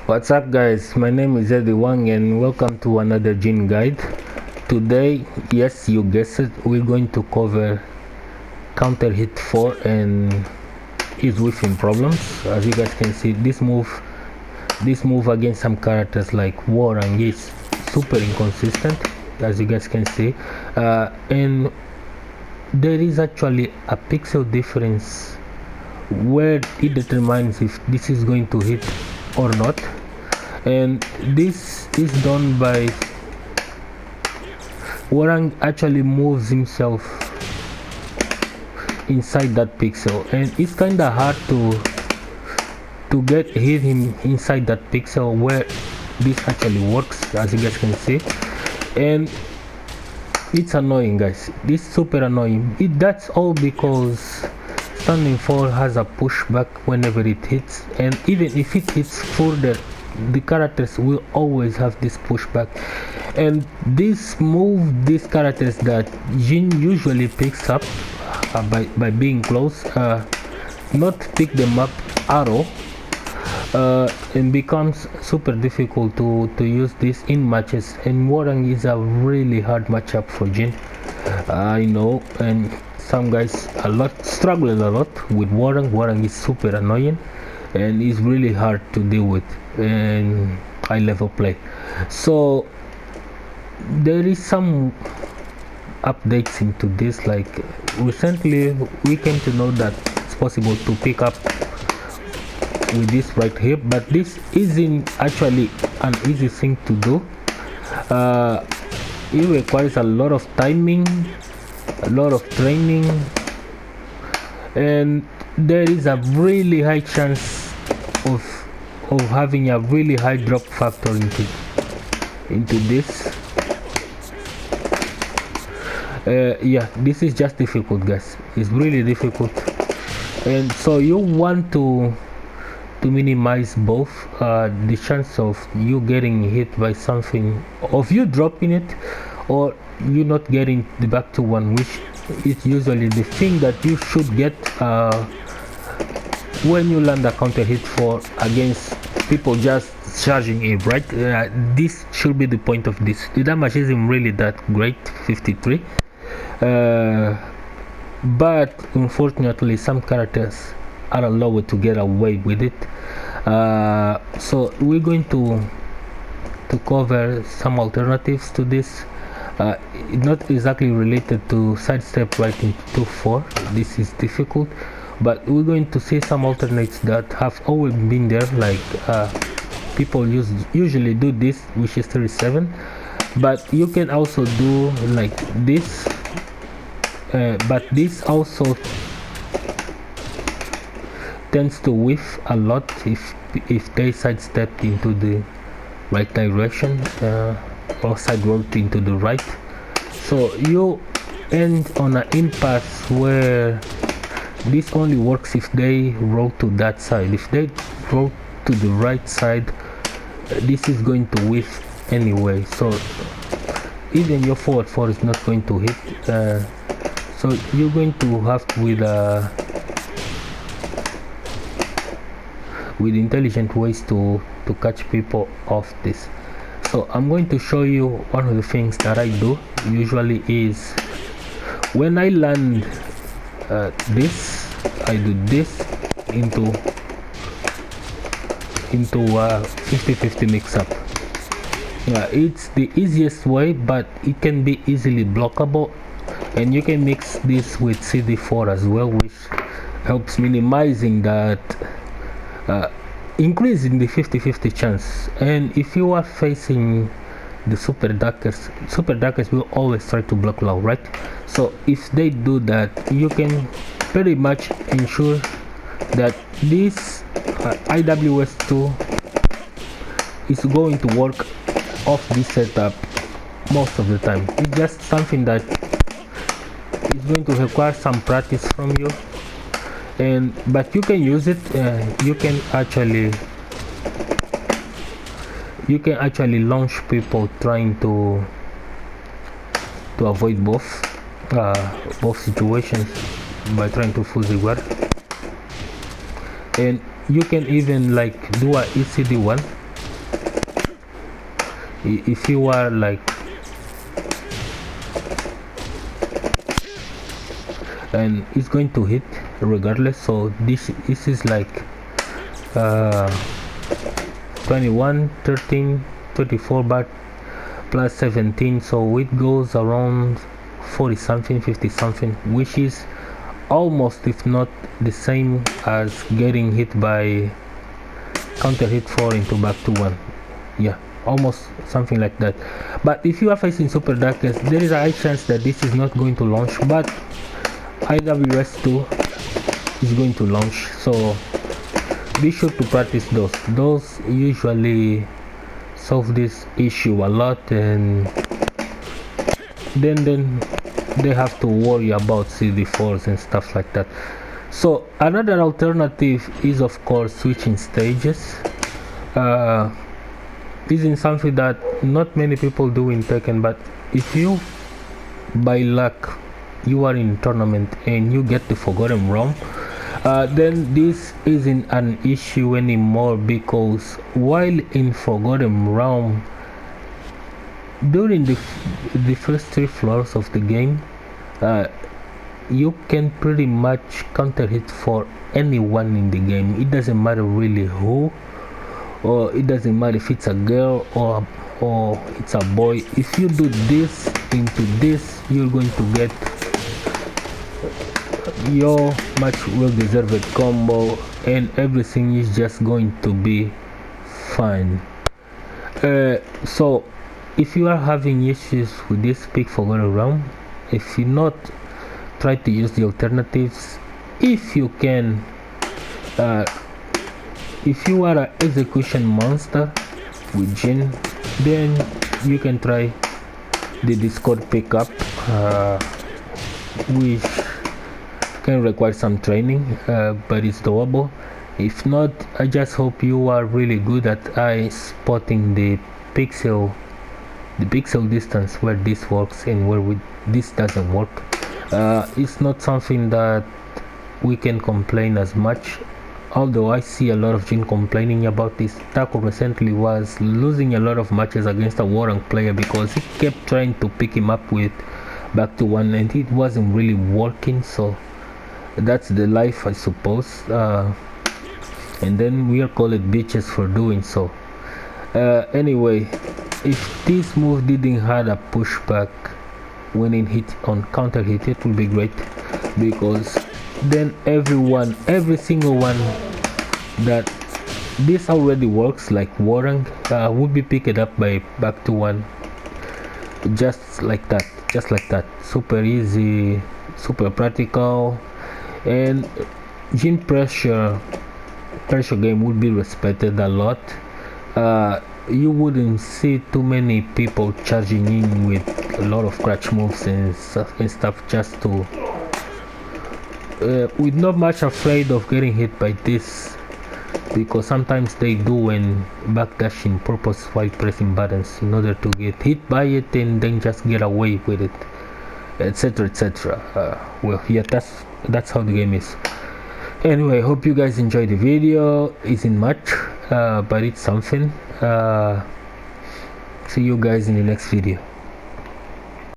What's up guys, my name is Eddie Wang and welcome to another Jin guide. Today, yes you guessed it, we're going to cover counter hit 4 and his whiffing problems. As you guys can see, this move against some characters like Warang is super inconsistent, as you guys can see, and there is actually a pixel difference where it determines if this is going to hit or not, and this is done by Warang actually moves himself inside that pixel, and it's kinda hard to hit him inside that pixel where this actually works, as you guys can see, and it's annoying guys. This is super annoying. That's all because standing 4 has a pushback whenever it hits, and even if it hits further, the characters will always have this pushback. And this move, these characters that Jin usually picks up by being close, not pick them up at all, and becomes super difficult to use this in matches, and Warang is a really hard matchup for Jin. I know, and some guys struggle a lot with Warang. Warang is super annoying and is really hard to deal with in high level play. So there is some updates into this, like recently we came to know that it's possible to pick up with this right here, but this isn't actually an easy thing to do. It requires a lot of timing, a lot of training, and there is a really high chance of having a really high drop factor into this. Yeah, this is just difficult guys. It's really difficult, and so you want to minimize both the chance of you getting hit by something, of you dropping it, or you not getting the back to one, which is usually the thing that you should get when you land a counter hit 4 against people just charging in, right? This should be the point of this. The damage isn't really that great, 53, but unfortunately some characters are allowed to get away with it. So we're going to cover some alternatives to this, not exactly related to sidestep right into 4. This is difficult, but we're going to see some alternates that have always been there, like people usually do this, which is 37, but you can also do like this, but this also tends to whiff a lot if they sidestep into the right direction, or side road into the right. So you end on an impasse where this only works if they roll to that side. If they roll to the right side, this is going to whiff anyway, so even your forward 4 is not going to hit. So you're going to have with intelligent ways to catch people off this. So I'm going to show you one of the things that I do usually is when I land this, I do this into a 50-50 mix-up. It's the easiest way, but it can be easily blockable, and you can mix this with CD4 as well, which helps minimizing that, increasing the 50-50 chance. And if you are facing the super darkers will always try to block low, right? So if they do that, you can pretty much ensure that this IWS2 is going to work off this setup most of the time. It's just something that is going to require some practice from you, but you can use it. You can actually launch people trying to avoid both situations by trying to fuzzy guard. And you can even like do a ECD one if you are like, and it's going to hit regardless. So this is like 21, 13, 24, but plus 17, so it goes around 40 something, 50 something, which is almost, if not the same as getting hit by counter hit 4 into back to 1. Yeah, almost something like that. But if you are facing super darkness, there is a high chance that this is not going to launch, but IWS2 is going to launch, so be sure to practice those usually solve this issue a lot, and then they have to worry about CD4s and stuff like that. So another alternative is of course switching stages. This is something that not many people do in Tekken, but if you by luck you are in tournament and you get the Forgotten Realm, then this isn't an issue anymore, because while in Forgotten Realm, during the first 3 floors of the game, you can pretty much counter hit for anyone in the game. It doesn't matter really who, or it doesn't matter if it's a girl or it's a boy. If you do this into this, you're going to get your much well-deserved combo, and everything is just going to be fine. So if you are having issues with this, pick Forgotten Realm. If you not, try to use the alternatives if you can. If you are an execution monster with Jin, then you can try the Discord pickup, which can require some training, but it's doable. If not, I just hope you are really good at eye spotting the pixel distance where this works and where this doesn't work. It's not something that we can complain as much, although I see a lot of Jin complaining about this. Taco recently was losing a lot of matches against a Warang player because he kept trying to pick him up with back to 1 and it wasn't really working. So that's the life, I suppose, and then we are called bitches for doing so. Anyway, if this move didn't have a pushback when it hit on counter hit, it will be great, because then every single one that this already works, like Warang, would be picked up by back to 1, just like that. Super easy, super practical, and Jin pressure game would be respected a lot. You wouldn't see too many people charging in with a lot of crutch moves and stuff just to with not much afraid of getting hit by this, because sometimes they do and backdashing purpose while pressing buttons in order to get hit by it and then just get away with it, etc, etc. Well, yeah, that's how the game is. Anyway, hope you guys enjoyed the video. Isn't much, but it's something. See you guys in the next video.